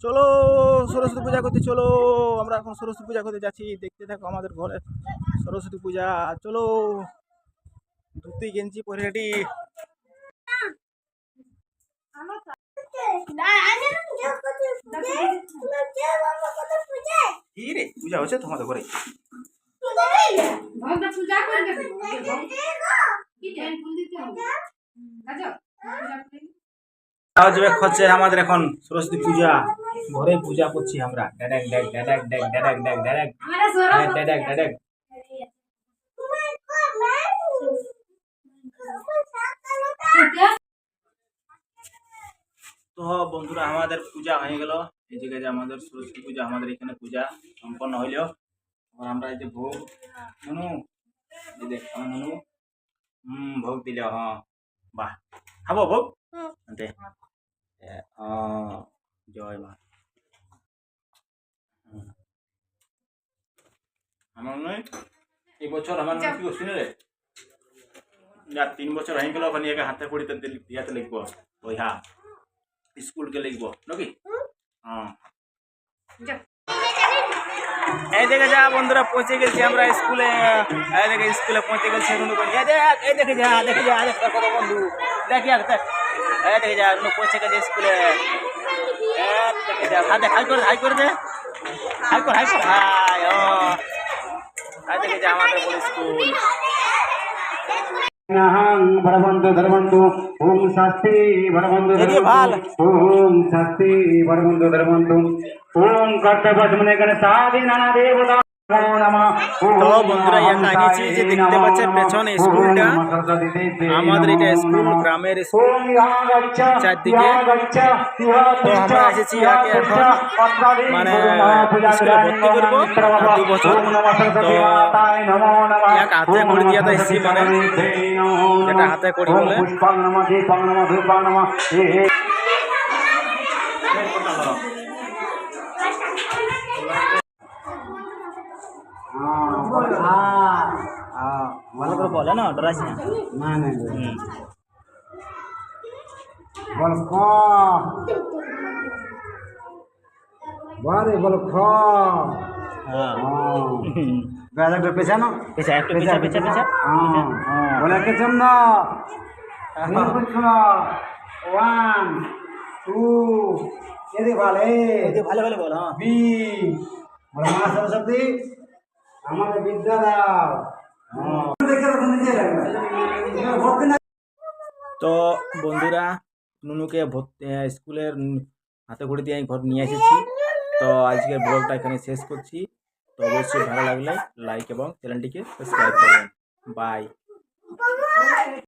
চলো সরস্বতী পূজা করতে চলো। আমরা এখন সরস্বতী পূজা করতে যাচ্ছি, দেখতে থাকো আমাদের ঘরে সরস্বতী পূজা। চলো, ধুতি গেঞ্জি পরে রেডি। কি রে পূজা হচ্ছে তোমাদের ঘরে? হচ্ছে আমাদের এখন সরস্বতী পূজা, ঘরে পূজা করছি আমরা। ড্যাডাক ড্যাক ড্যাডাক ড্যাক ড্যাডাক ড্যাক ড্যাডাক ড্যাডাক ড্যাডাক। তো বন্ধুরা আমাদের পূজা হয়ে গেল। এই জায়গায় যে আমাদের সরস্বতী পূজা, আমাদের এখানে পূজা সম্পন্ন হইলো। আমরা এই যে ভোগ নুনু, এই দেখ নুনু ভোগ দিল। হ্যাঁ বাহ, খাবো ভোগ দে। জয় মা। আমার নয় এই বছর আমার কি করছি না রে, যা 3 বছর হয়ে গেল ওখানে হাতে পড়িতে ইয়াতে লিখবো, ওই হ্যাঁ স্কুলকে লিখবো নাকি। হ্যাঁ এই দেখে যা বন্ধুরা পৌঁছে গেছি আমরা স্কুলে। এই দেখে স্কুলে পৌঁছে গেছি। এই দেখে যা দেখে যা কত বন্ধু দেখি এই দেখে যা পৌঁছে গেছে স্কুলে। দেখে যা হাই করে হাই করে দে, হাই কর হাই কর হাই। এই দেখে যা আমাদের বলে স্কুল। भरवन्तु धर्मन्तु ओम शास्त्री भरवन्तु ओम शास्त्री भरवन्तु धर्मन्तु ओम कर्तव्यस्मने गणेशादि नाना देवता। তো বন্ধুরা একা এনেছি যে দেখতে পাচ্ছেন পেছনে স্কুলটা, আমাদের এটা স্কুল, গ্রামের স্কুল চারদিকে। তো আমরা এসেছি ইয়াকে এখন মানে স্কুলে ভর্তি করবো 2 বছর। তো এক হাতে করে দিয়ে তো এসেছি, মানে যেটা হাতে করি বলে। ভালো করে বলে না, ডরাইছি না। বল খ বারে বল খ। বেলা পেছানো পেছা একটু পেছা পেছা পেছা বলে কে জন্য 1 2 এদি ভালো ভালো ভালো বল। হ্যাঁ বি বলে মা সরস্বতী আমাদের বিদ্যা দাও। তো বন্ধুরা নুনুকে স্কুলের হাতে করে দিয়ে আমি ঘর নিয়ে এসেছি। তো আজকের ব্লগটা এখানে শেষ করছি। তো অবশ্যই ভালো লাগলে লাইক এবং চ্যানেলটিকে সাবস্ক্রাইব করবেন। বাই।